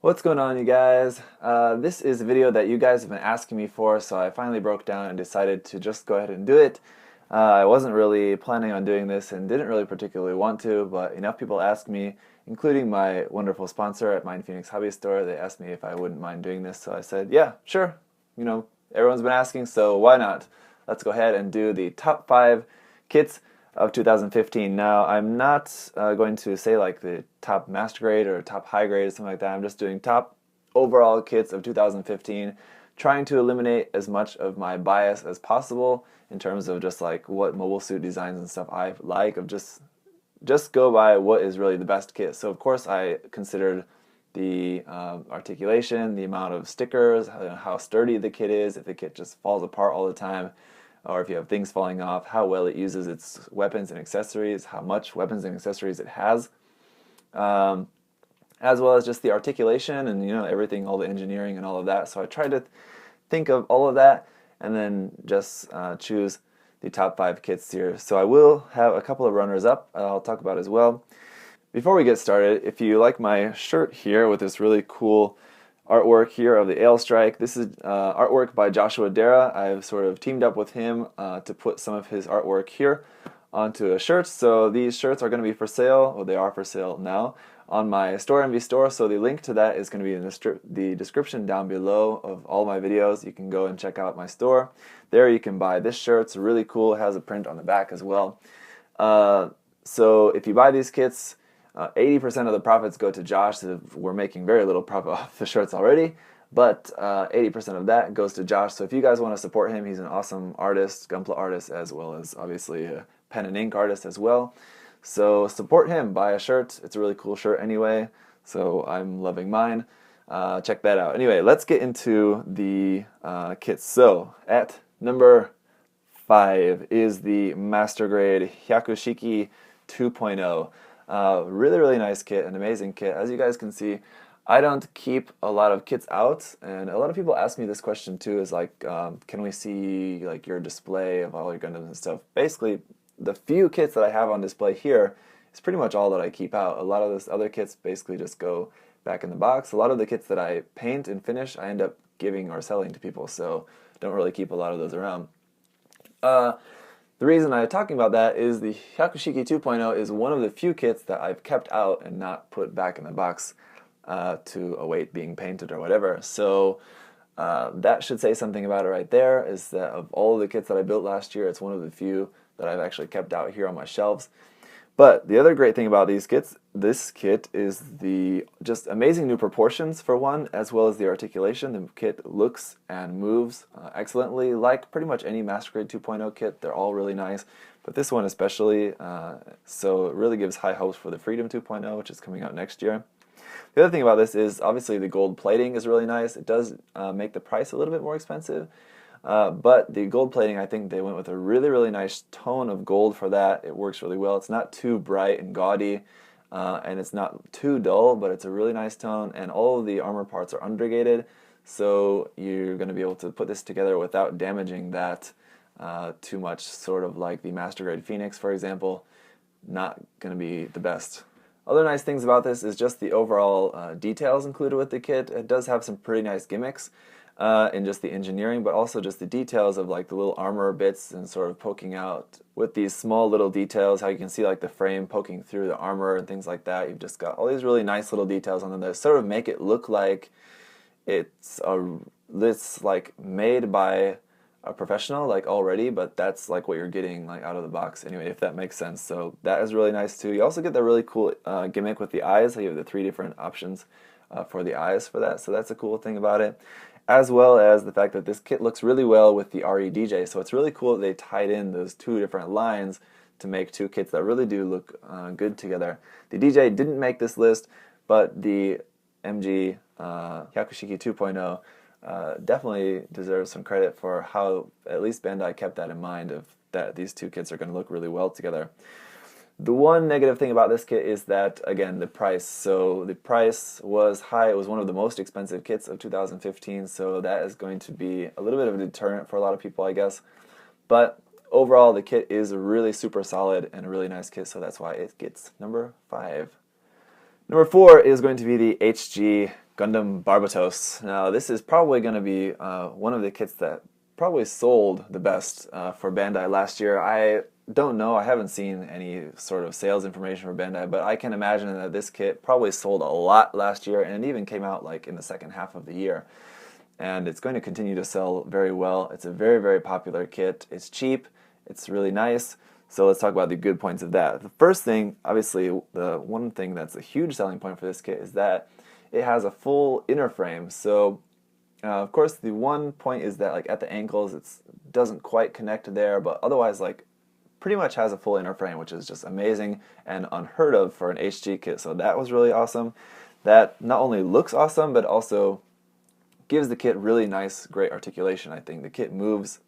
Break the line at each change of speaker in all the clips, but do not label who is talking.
What's going on, you guys? This is a video that you guys have been asking me for, so I finally broke down and decided to just go ahead and do it. I wasn't really planning on doing this and didn't really particularly want to, but enough people asked me, including my wonderful sponsor at Mind Phoenix Hobby Store. They asked me if I wouldn't mind doing this, so I said, yeah, sure. Everyone's been asking, so why not? Let's go ahead and do the top 5 kits of 2015. Now, I'm not going to say like the top master grade or top high grade or something like that. I'm just doing top overall kits of 2015, trying to eliminate as much of my bias as possible in terms of just like what mobile suit designs and stuff I like, of just go by what is really the best kit. So of course I considered the articulation, the amount of stickers, how sturdy the kit is, if the kit just falls apart all the time, or if you have things falling off, how well it uses its weapons and accessories, how much weapons and accessories it has, as well as just the articulation and everything, all the engineering and all of that. So I tried to think of all of that and then just choose the top 5 kits here. So I will have a couple of runners up I'll talk about as well. Before we get started, if you like my shirt here with this really cool artwork here of the Ale Strike, this is artwork by Joshua Dara. I've sort of teamed up with him to put some of his artwork here onto a shirt. So these shirts are going to be for sale, or they are for sale now, on my Store Envy store. So the link to that is going to be in the description down below of all my videos. You can go and check out my store. There you can buy this shirt. It's really cool. It has a print on the back as well. So if you buy these kits, 80% of the profits go to Josh. So we're making very little profit off the shirts already, but 80% of that goes to Josh. So if you guys want to support him, he's an awesome artist, Gunpla artist, as well as obviously a pen and ink artist as well. So support him, buy a shirt. It's a really cool shirt anyway, so I'm loving mine. Check that out. Anyway, let's get into the kits. So at number 5 is the Master Grade Hyakushiki 2.0. Really nice kit, an amazing kit. As you guys can see, I don't keep a lot of kits out, and a lot of people ask me this question too, is like, can we see like your display of all your Gundams and stuff? Basically, the few kits that I have on display here is pretty much all that I keep out. A lot of those other kits basically just go back in the box. A lot of the kits that I paint and finish, I end up giving or selling to people, so don't really keep a lot of those around. The reason I'm talking about that is the Hyakushiki 2.0 is one of the few kits that I've kept out and not put back in the box to await being painted or whatever. So that should say something about it right there, is that of all of the kits that I built last year, it's one of the few that I've actually kept out here on my shelves. But the other great thing about these kits, this kit is the just amazing new proportions for one, as well as the articulation. The kit looks and moves excellently, like pretty much any Master Grade 2.0 kit. They're all really nice, but this one especially, so it really gives high hopes for the Freedom 2.0, which is coming out next year. The other thing about this is obviously the gold plating is really nice. It does make the price a little bit more expensive. But the gold plating, I think they went with a really nice tone of gold for that. It works really well. It's not too bright and gaudy, and it's not too dull, but it's a really nice tone, and all of the armor parts are undrugated, so you're going to be able to put this together without damaging that too much, sort of like the Master Grade Phoenix, for example. Not going to be the best. Other nice things about this is just the overall details included with the kit. It does have some pretty nice gimmicks in just the engineering, but also just the details of like the little armor bits and sort of poking out with these small little details, how you can see like the frame poking through the armor and things like that. You've just got all these really nice little details on them that sort of make it look like it's like made by a professional like already, but that's like what you're getting like out of the box anyway, if that makes sense. So that is really nice too. You also get the really cool gimmick with the eyes. You have the 3 different options for the eyes for that, so that's a cool thing about it, as well as the fact that this kit looks really well with the RE DJ. So it's really cool that they tied in those 2 different lines to make 2 kits that really do look good together. The DJ didn't make this list, but the MG Hyakushiki 2.0 definitely deserves some credit for how at least Bandai kept that in mind, of that these 2 kits are going to look really well together. The one negative thing about this kit is that, again, the price. So the price was high. It was one of the most expensive kits of 2015, so that is going to be a little bit of a deterrent for a lot of people, I guess. But overall, the kit is really super solid and a really nice kit, so that's why it gets number 5. Number 4 is going to be the HG Gundam Barbatos. Now this is probably going to be one of the kits that probably sold the best for Bandai last year. I don't know, I haven't seen any sort of sales information for Bandai, but I can imagine that this kit probably sold a lot last year, and it even came out like in the second half of the year. And it's going to continue to sell very well. It's a very, very popular kit. It's cheap, it's really nice. So let's talk about the good points of that. The first thing, obviously, the one thing that's a huge selling point for this kit is that it has a full inner frame. So of course the one point is that like at the ankles it doesn't quite connect there, but otherwise like pretty much has a full inner frame, which is just amazing and unheard of for an HG kit. So that was really awesome. That not only looks awesome, but also gives the kit really nice, great articulation. I think the kit moves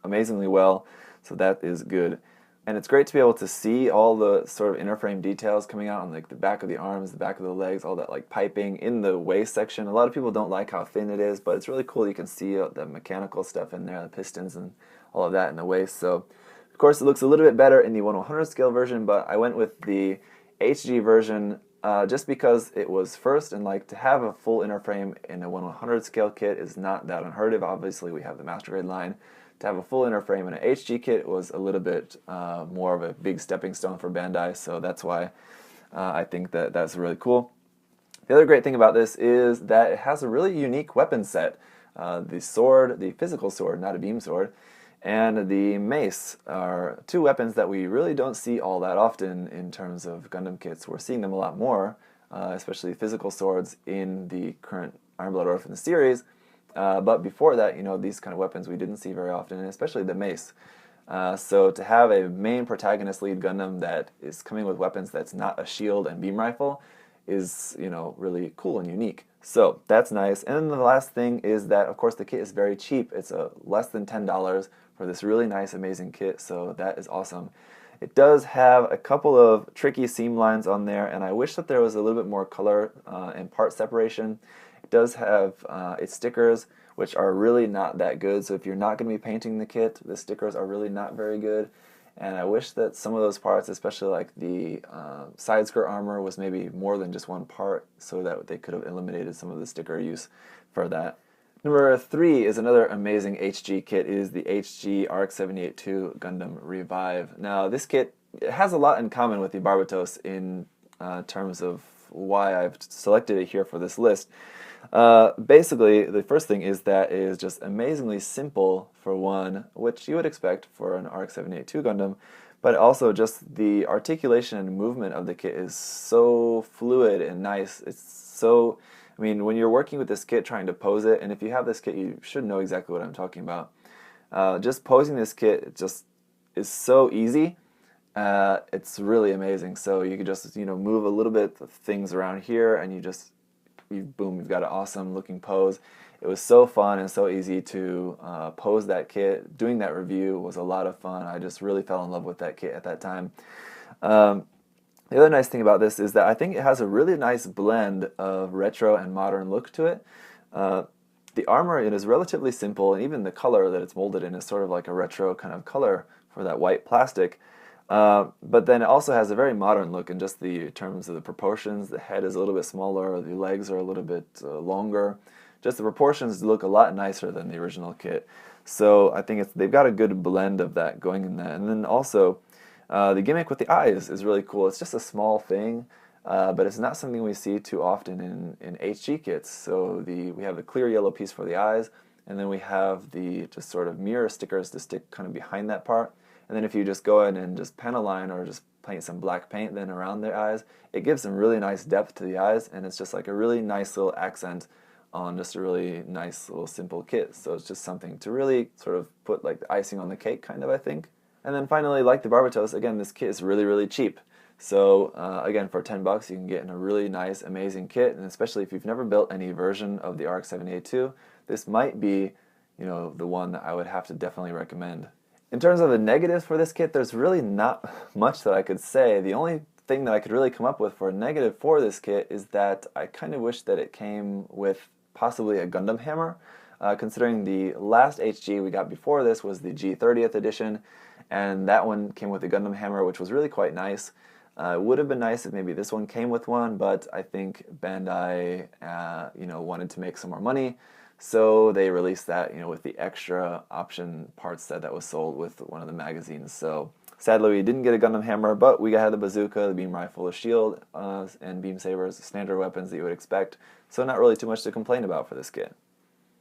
amazingly well, so that is good. And it's great to be able to see all the sort of inner frame details coming out on like the back of the arms, the back of the legs, all that like piping in the waist section. A lot of people don't like how thin it is, but it's really cool. You can see the mechanical stuff in there, the pistons and all of that in the waist. So of course it looks a little bit better in the 1/100 scale version, but I went with the HG version just because it was first, and like to have a full inner frame in a 1/100 scale kit is not that unheard of. Obviously we have the Master Grade line. To have a full inner frame in an HG kit was a little bit more of a big stepping stone for Bandai, so that's why I think that that's really cool. The other great thing about this is that it has a really unique weapon set. The sword, the physical sword, not a beam sword, and the mace are two weapons that we really don't see all that often in terms of Gundam kits. We're seeing them a lot more, especially physical swords in the current Iron Blood Orphan series. But before that, you know, these kind of weapons we didn't see very often, and especially the mace. So to have a main protagonist lead Gundam that is coming with weapons that's not a shield and beam rifle is, you know, really cool and unique. So that's nice. And then the last thing is that, of course, the kit is very cheap. It's less than $10 for this really nice, amazing kit, so that is awesome. It does have a couple of tricky seam lines on there, and I wish that there was a little bit more color and part separation. It does have its stickers, which are really not that good, so if you're not going to be painting the kit, the stickers are really not very good. And I wish that some of those parts, especially like the side skirt armor, was maybe more than just one part, so that they could have eliminated some of the sticker use for that. Number 3 is another amazing HG kit. It is the HG RX-78-2 Gundam Revive. Now this kit, it has a lot in common with the Barbatos in terms of why I've selected it here for this list. Basically, the first thing is that it is just amazingly simple for one, which you would expect for an RX-78-2 Gundam, but also just the articulation and movement of the kit is so fluid and nice. It's so, I mean, when you're working with this kit trying to pose it, and if you have this kit, you should know exactly what I'm talking about. Just posing this kit, it just is so easy. It's really amazing. So you can just, you know, move a little bit of things around here, and boom, you've got an awesome looking pose. It was so fun and so easy to pose that kit. Doing that review was a lot of fun. I just really fell in love with that kit at that time. The other nice thing about this is that I think it has a really nice blend of retro and modern look to it. The armor, it is relatively simple, and even the color that it's molded in is sort of like a retro kind of color for that white plastic. But then it also has a very modern look in just the terms of the proportions. The head is a little bit smaller, the legs are a little bit longer. Just the proportions look a lot nicer than the original kit. So I think they've got a good blend of that going in that. And then also, the gimmick with the eyes is really cool. It's just a small thing, but it's not something we see too often in HG kits. So we have the clear yellow piece for the eyes, and then we have the just sort of mirror stickers to stick kind of behind that part. And then if you just go in and just pen a line or just paint some black paint then around their eyes, it gives some really nice depth to the eyes, and it's just like a really nice little accent on just a really nice little simple kit. So it's just something to really sort of put like the icing on the cake kind of, I think. And then finally, like the Barbatos, again, this kit is really, really cheap. So again, for $10 you can get in a really nice, amazing kit, and especially if you've never built any version of the RX-78-2, this might be, you know, the one that I would have to definitely recommend. In terms of the negatives for this kit, there's really not much that I could say. The only thing that I could really come up with for a negative for this kit is that I kind of wish that it came with possibly a Gundam hammer, considering the last HG we got before this was the G30th edition, and that one came with a Gundam hammer, which was really quite nice. It would have been nice if maybe this one came with one, but I think Bandai, wanted to make some more money, so they released that, with the extra option parts that was sold with one of the magazines. So sadly, we didn't get a Gundam hammer, but we had the bazooka, the beam rifle, the shield, and beam sabers, standard weapons that you would expect. So not really too much to complain about for this kit.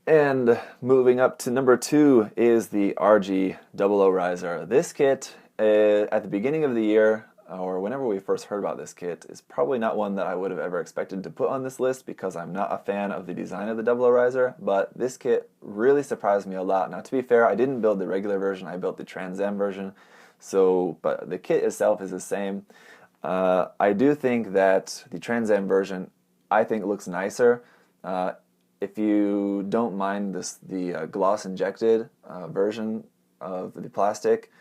And moving up to number 2 is the RG 00 Riser. This kit, at the beginning of the year, or whenever we first heard about this kit, is probably not one that I would have ever expected to put on this list because I'm not a fan of the design of the 00 Riser, but this kit really surprised me a lot. Now, to be fair, I didn't build the regular version, I built the Trans Am version, but the kit itself is the same. I do think that the Trans Am version, I think, looks nicer. If you don't mind the gloss injected version of the plastic,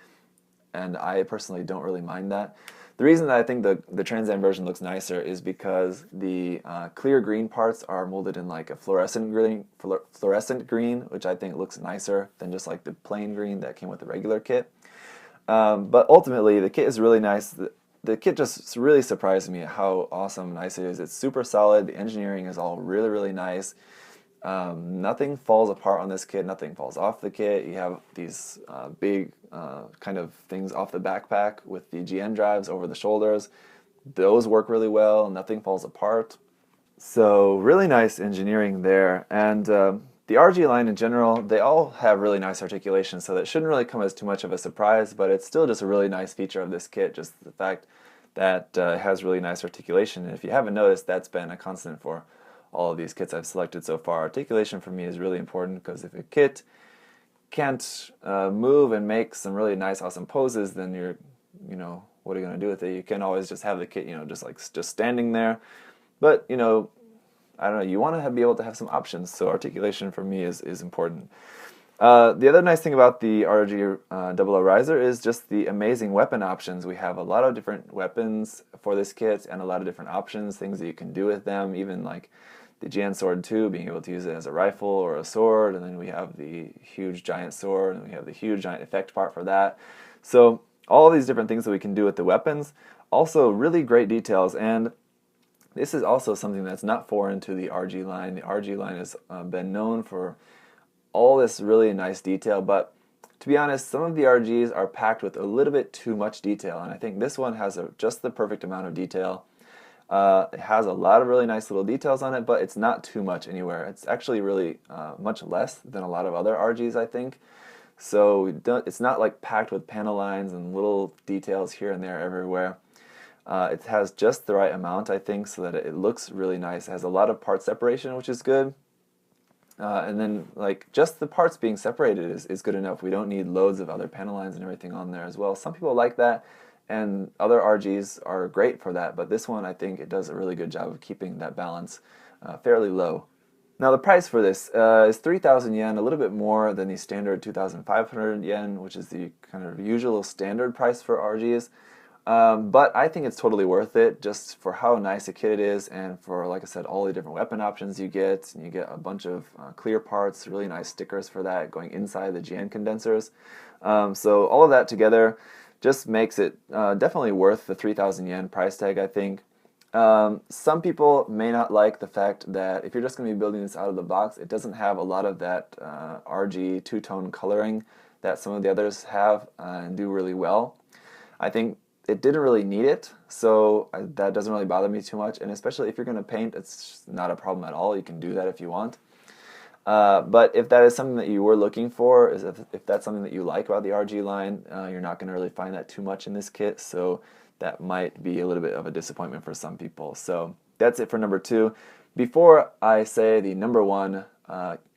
and I personally don't really mind that. The reason that I think the Trans Am version looks nicer is because the clear green parts are molded in like a fluorescent green, which I think looks nicer than just like the plain green that came with the regular kit. But ultimately, the kit is really nice. The kit just really surprised me at how awesome and nice it is. It's super solid. The engineering is all really, really nice. Nothing falls apart on this kit. Nothing falls off the kit. You have these big kind of things off the backpack with the GN drives over the shoulders. Those work really well. Nothing falls apart. So really nice engineering there. And the RG line in general, they all have really nice articulation, so that shouldn't really come as too much of a surprise, but it's still just a really nice feature of this kit, just the fact that it has really nice articulation. And if you haven't noticed, that's been a constant for all of these kits I've selected so far. Articulation for me is really important because if a kit can't move and make some really nice, awesome poses, then what are you going to do with it? You can always just have the kit, just standing there. But, I don't know, you want to be able to have some options, so articulation for me is important. The other nice thing about the RG 00 Riser is just the amazing weapon options. We have a lot of different weapons for this kit and a lot of different options, things that you can do with them, even like the GN Sword 2, being able to use it as a rifle or a sword, and then we have the huge giant sword, and we have the huge giant effect part for that. So all these different things that we can do with the weapons, also really great details, and this is also something that's not foreign to the RG line. The RG line has been known for all this really nice detail, but to be honest, some of the RGs are packed with a little bit too much detail, and I think this one has just the perfect amount of detail. It has a lot of really nice little details on it, but it's not too much anywhere. It's actually really much less than a lot of other RGs, I think. So it's not like packed with panel lines and little details here and there everywhere. It has just the right amount, I think, so that it looks really nice. It has a lot of part separation, which is good. And then, just the parts being separated is good enough. We don't need loads of other panel lines and everything on there as well. Some people like that, and other RGs are great for that, but this one, I think it does a really good job of keeping that balance fairly low. Now, the price for this is 3,000 yen, a little bit more than the standard 2,500 yen, which is the kind of usual standard price for RGs. But I think it's totally worth it just for how nice a kit it is and for, like I said, all the different weapon options you get. And you get a bunch of clear parts, really nice stickers for that going inside the GN condensers. So all of that together just makes it definitely worth the 3,000 yen price tag, I think. Some people may not like the fact that if you're just going to be building this out of the box, it doesn't have a lot of that RG two-tone coloring that some of the others have and do really well. I think it didn't really need it, so that doesn't really bother me too much, and especially if you're going to paint, it's not a problem at all. You can do that if you want. But if that is something that you were looking for, if that's something that you like about the RG line, you're not going to really find that too much in this kit, so that might be a little bit of a disappointment for some people. So that's it for number 2. Before I say the number 1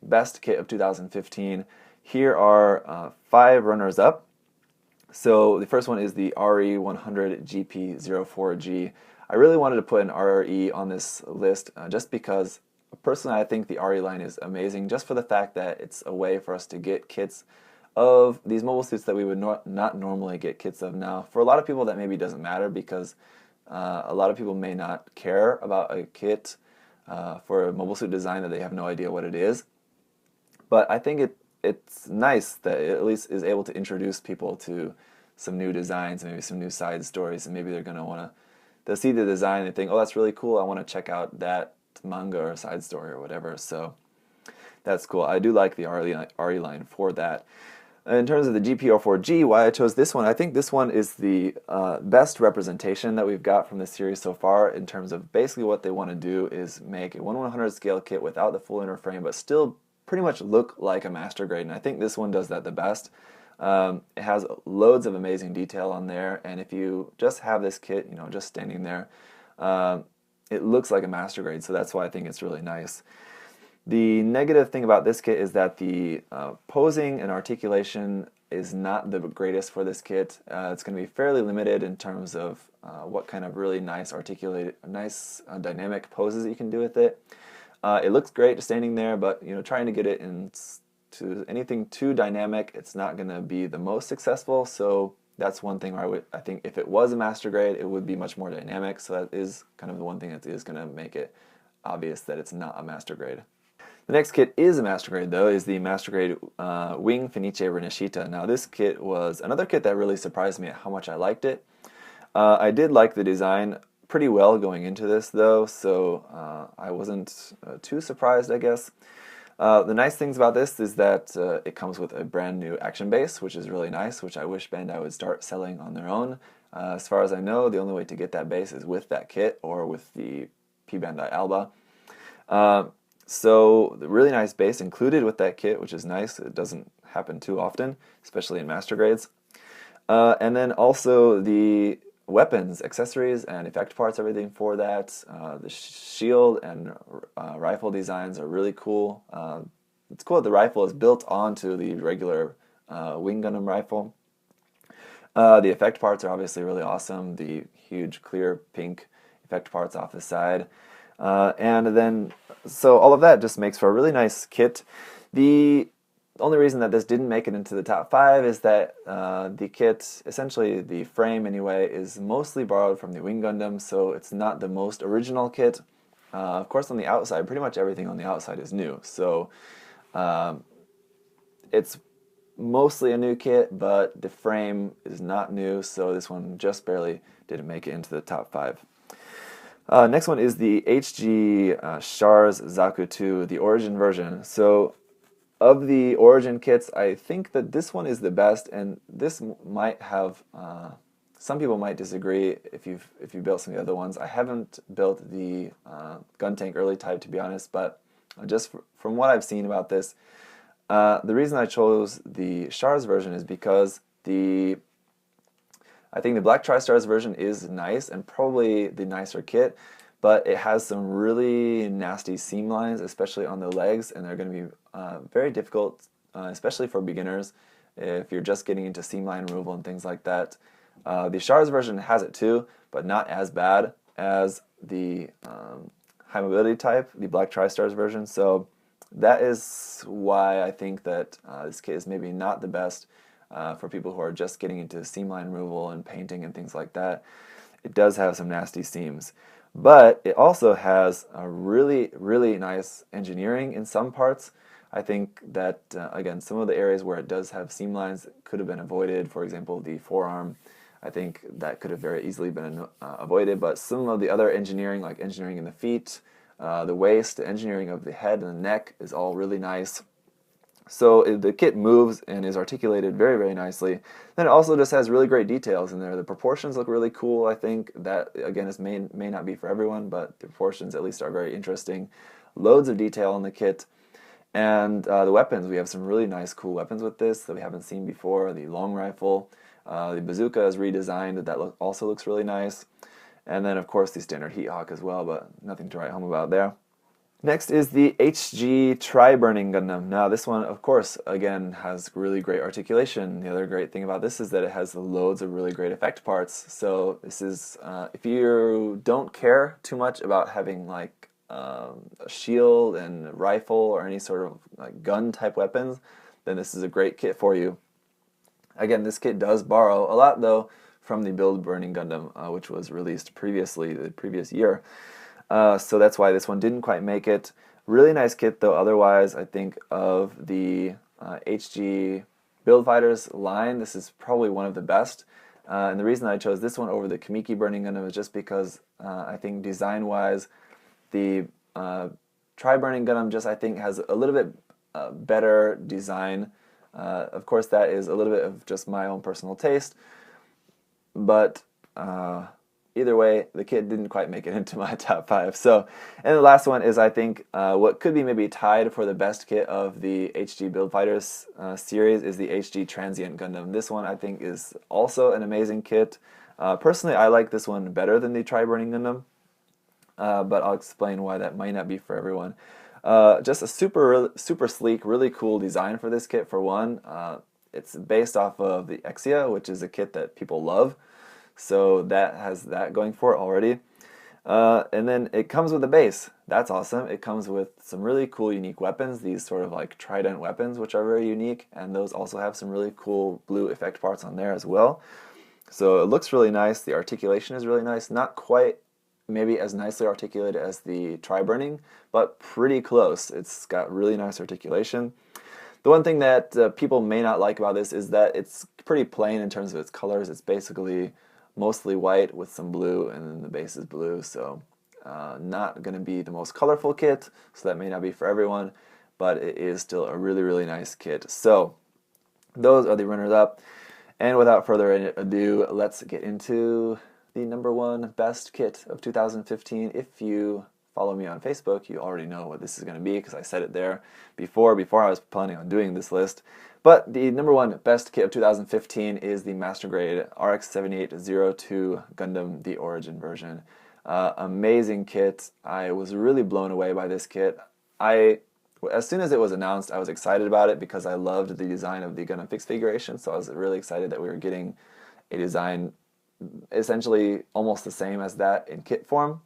best kit of 2015, here are 5 runners-up. So the first one is the RE100 GP04G. I really wanted to put an RE on this list just because personally I think the RE line is amazing, just for the fact that it's a way for us to get kits of these mobile suits that we would not normally get kits of now. For a lot of people that maybe doesn't matter because a lot of people may not care about a kit for a mobile suit design that they have no idea what it is. But I think it's nice that it at least is able to introduce people to some new designs, maybe some new side stories, and maybe they're going to want to they'll see the design and they think, oh, that's really cool, I want to check out that manga or side story or whatever. So that's cool. I do like the RE line for that. In terms of the GP04G, why I chose this one, I think this one is the best representation that we've got from this series so far, in terms of basically what they want to do is make a 1/100 scale kit without the full inner frame, but still pretty much look like a master grade, and I think this one does that the best. It has loads of amazing detail on there, and if you just have this kit, you know, just standing there, it looks like a master grade, so that's why I think it's really nice. The negative thing about this kit is that the posing and articulation is not the greatest for this kit. It's going to be fairly limited in terms of what kind of really nice dynamic poses you can do with it. It looks great just standing there, but you know, trying to get it into anything too dynamic, it's not going to be the most successful. So that's one thing where I think if it was a master grade, it would be much more dynamic. So that is kind of the one thing that is going to make it obvious that it's not a master grade. The next kit is a master grade, though, is the master grade Wing Fenice Renashita. Now this kit was another kit that really surprised me at how much I liked it. I did like the design pretty well going into this, though, so I wasn't too surprised, I guess. The nice things about this is that it comes with a brand new action base, which is really nice, which I wish Bandai would start selling on their own. As far as I know, the only way to get that base is with that kit or with the P Bandai Alba. So the really nice base included with that kit, which is nice. It doesn't happen too often, especially in master grades. And then also the weapons, accessories, and effect parts, everything for that. The shield and rifle designs are really cool. It's cool that the rifle is built onto the regular Wing Gundam rifle. The effect parts are obviously really awesome. The huge clear pink effect parts off the side. And then, so all of that just makes for a really nice kit. The only reason that this didn't make it into the top 5 is that the kit, essentially the frame anyway, is mostly borrowed from the Wing Gundam, so it's not the most original kit. Of course, on the outside, pretty much everything on the outside is new, so it's mostly a new kit, but the frame is not new, so this one just barely didn't make it into the top 5. Next one is the HG Char's Zaku 2, the Origin version. So, of the Origin kits, I think that this one is the best, and this might have, some people might disagree if you built some of the other ones. I haven't built the Gun Tank Early type, to be honest, but just from what I've seen about this, the reason I chose the Char's version is because I think the Black TriStar's version is nice and probably the nicer kit, but it has some really nasty seam lines, especially on the legs, and they're going to be very difficult, especially for beginners, if you're just getting into seam line removal and things like that. The Char's version has it too, but not as bad as the high mobility type, the Black TriStar's version, so that is why I think that this kit is maybe not the best for people who are just getting into seam line removal and painting and things like that. It does have some nasty seams, but it also has a really, really nice engineering in some parts. I think that, again, some of the areas where it does have seam lines could have been avoided. For example, the forearm, I think that could have very easily been avoided, but some of the other engineering, like engineering in the feet, the waist, the engineering of the head and the neck is all really nice. So the kit moves and is articulated very, very nicely. Then it also just has really great details in there. The proportions look really cool. I think that, again, this may not be for everyone, but the proportions at least are very interesting. Loads of detail in the kit. And the weapons, we have some really nice, cool weapons with this that we haven't seen before. The long rifle, the bazooka is redesigned. That also looks really nice. And then, of course, the standard Heat Hawk as well, but nothing to write home about there. Next is the HG Tri-Burning Gundam. Now this one, of course, again, has really great articulation. The other great thing about this is that it has loads of really great effect parts. So this is, if you don't care too much about having like a shield and rifle or any sort of like gun type weapons, then this is a great kit for you. Again, this kit does borrow a lot though from the Build Burning Gundam, which was released previously, the previous year. So that's why this one didn't quite make it. Really nice kit though, otherwise I think of the HG Build Fighters line, this is probably one of the best. And the reason I chose this one over the Kamiki Burning Gundam is just because I think design-wise, the Tri-Burning Gundam just, I think, has a little bit better design. Of course, that is a little bit of just my own personal taste, but either way, the kit didn't quite make it into my top 5. So, and the last one is, I think, what could be maybe tied for the best kit of the HG Build Fighters series is the HG Transient Gundam. This one, I think, is also an amazing kit. Personally, I like this one better than the Tri-Burning Gundam, but I'll explain why that might not be for everyone. Just a super sleek, really cool design for this kit, for one. It's based off of the Exia, which is a kit that people love. So that has that going for it already. And then it comes with a base. That's awesome. It comes with some really cool, unique weapons, these sort of like trident weapons, which are very unique. And those also have some really cool blue effect parts on there as well. So it looks really nice. The articulation is really nice. Not quite maybe as nicely articulated as the Tri-Burning, but pretty close. It's got really nice articulation. The one thing that people may not like about this is that it's pretty plain in terms of its colors. It's basically mostly white with some blue, and then the base is blue, so not going to be the most colorful kit, so that may not be for everyone, but it is still a really, really nice kit. So those are the runners-up, and without further ado, let's get into the number 1 best kit of 2015. If you follow me on Facebook, you already know what this is going to be, because I said it there before I was planning on doing this list. But the number 1 best kit of 2015 is the Master Grade RX-7802 Gundam, the Origin version. Amazing kit. I was really blown away by this kit. As soon as it was announced, I was excited about it because I loved the design of the Gundam fixed figuration, so I was really excited that we were getting a design essentially almost the same as that in kit form.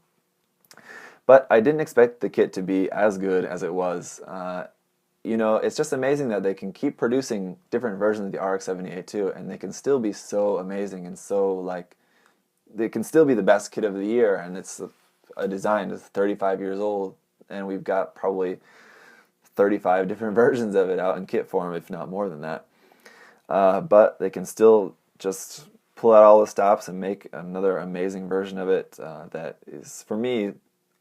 But I didn't expect the kit to be as good as it was. You know, it's just amazing that they can keep producing different versions of the RX-7802, and they can still be so amazing and so, like, they can still be the best kit of the year, and it's a design that's 35 years old, and we've got probably 35 different versions of it out in kit form, if not more than that. But they can still just pull out all the stops and make another amazing version of it that is, for me,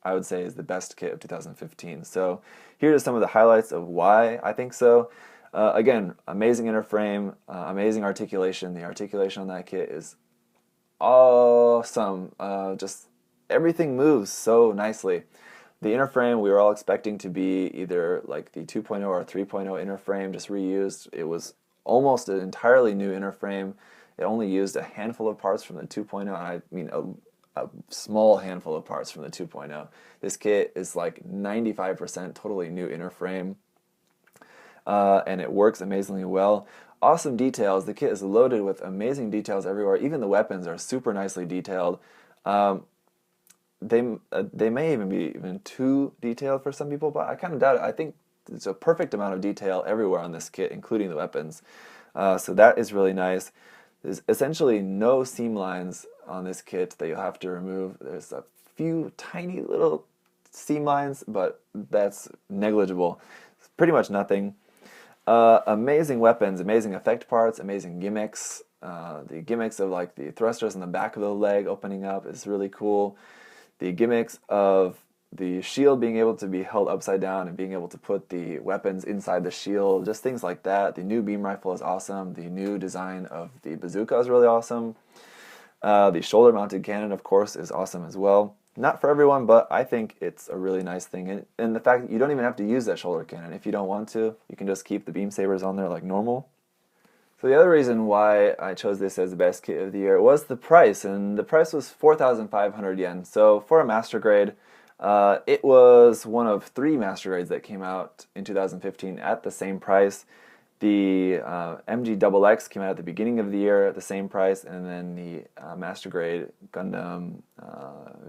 I would say is the best kit of 2015. So here are some of the highlights of why I think so. Again, amazing inner frame, amazing articulation. The articulation on that kit is awesome. Just everything moves so nicely. The inner frame we were all expecting to be either like the 2.0 or 3.0 inner frame, just reused. It was almost an entirely new inner frame. It only used a handful of parts from the 2.0, and I mean a small handful of parts from the 2.0. This kit is like 95% totally new inner frame, and it works amazingly well. Awesome details. The kit is loaded with amazing details everywhere. Even the weapons are super nicely detailed. They may even be too detailed for some people, but I kind of doubt it. I think it's a perfect amount of detail everywhere on this kit, including the weapons. So that is really nice. There's essentially no seam lines on this kit that you'll have to remove. There's a few tiny little seam lines, but that's negligible. It's pretty much nothing. Amazing weapons, amazing effect parts, amazing gimmicks. The gimmicks of like the thrusters in the back of the leg opening up is really cool. The gimmicks of the shield being able to be held upside down and being able to put the weapons inside the shield, just things like that. The new beam rifle is awesome. The new design of the bazooka is really awesome. The shoulder-mounted cannon, of course, is awesome as well. Not for everyone, but I think it's a really nice thing. And the fact that you don't even have to use that shoulder cannon. If you don't want to, you can just keep the beam sabers on there like normal. So the other reason why I chose this as the best kit of the year was the price, and the price was 4,500 yen. So for a master grade, it was one of 3 master grades that came out in 2015 at the same price. The MG XX came out at the beginning of the year at the same price, and then the master grade Gundam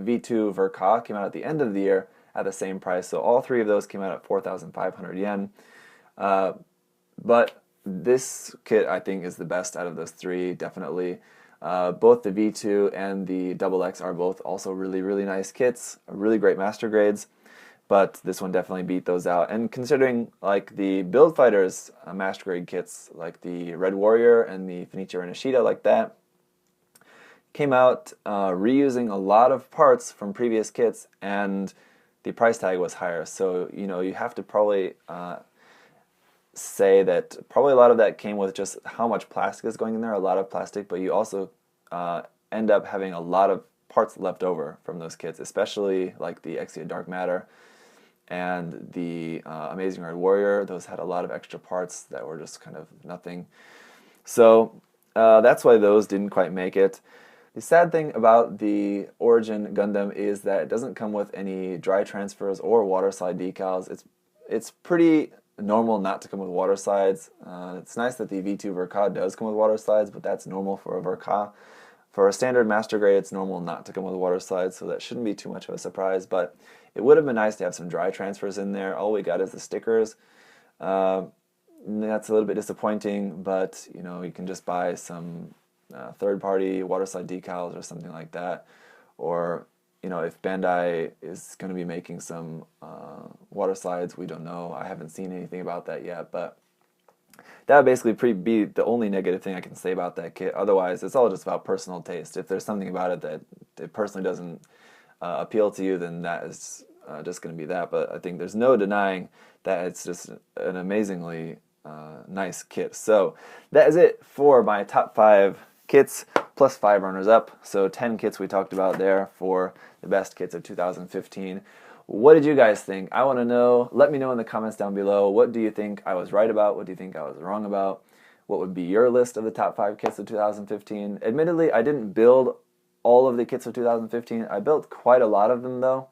V2 Verka came out at the end of the year at the same price. So all 3 of those came out at 4,500 yen. But this kit, I think, is the best out of those 3, definitely. Both the V2 and the XX are both also really, really nice kits, really great master grades, but this one definitely beat those out. And considering like the Build Fighters master grade kits, like the Red Warrior and the Funichiro Nishida, like that, came out reusing a lot of parts from previous kits, and the price tag was higher. So, you know, you have to probably say that probably a lot of that came with just how much plastic is going in there, a lot of plastic, but you also end up having a lot of parts left over from those kits, especially like the Exia Dark Matter and the Amazing Red Warrior. Those had a lot of extra parts that were just kind of nothing. So that's why those didn't quite make it. The sad thing about the Origin Gundam is that it doesn't come with any dry transfers or water slide decals. It's pretty normal not to come with water slides. It's nice that the V2 Verka does come with water slides, but that's normal for a Verka. For a standard master grade, it's normal not to come with water slides, so that shouldn't be too much of a surprise, but it would have been nice to have some dry transfers in there. All we got is the stickers. That's a little bit disappointing, but you know, you can just buy some third-party water slide decals or something like that. Or, you know, if Bandai is going to be making some water slides, we don't know. I haven't seen anything about that yet, but that would basically be the only negative thing I can say about that kit. Otherwise, it's all just about personal taste. If there's something about it that it personally doesn't appeal to you, then that is just going to be that. But I think there's no denying that it's just an amazingly nice kit. So that is it for my top 5 kits plus 5 runners-up. So 10 kits we talked about there for the best kits of 2015. What did you guys think? I want to know. Let me know in the comments down below. What do you think I was right about? What do you think I was wrong about? What would be your list of the top 5 kits of 2015? Admittedly, I didn't build all of the kits of 2015. I built quite a lot of them though.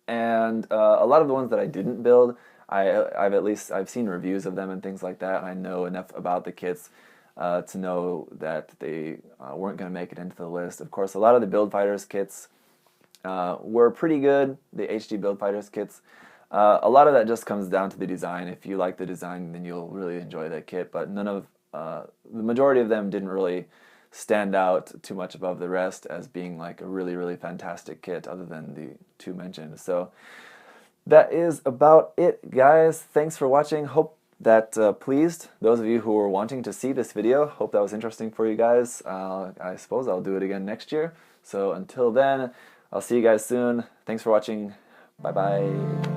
And a lot of the ones that I didn't build, I've seen reviews of them and things like that, and I know enough about the kits to know that they weren't going to make it into the list. Of course, a lot of the Build Fighters kits were pretty good, the HD Build Fighters kits. A lot of that just comes down to the design. If you like the design, then you'll really enjoy that kit, but the majority of them didn't really stand out too much above the rest as being like a really, really fantastic kit other than the 2 mentioned. So that is about it, guys. Thanks for watching. Hope that pleased those of you who were wanting to see this video. Hope that was interesting for you guys. I suppose I'll do it again next year. So until then, I'll see you guys soon. Thanks for watching. Bye-bye.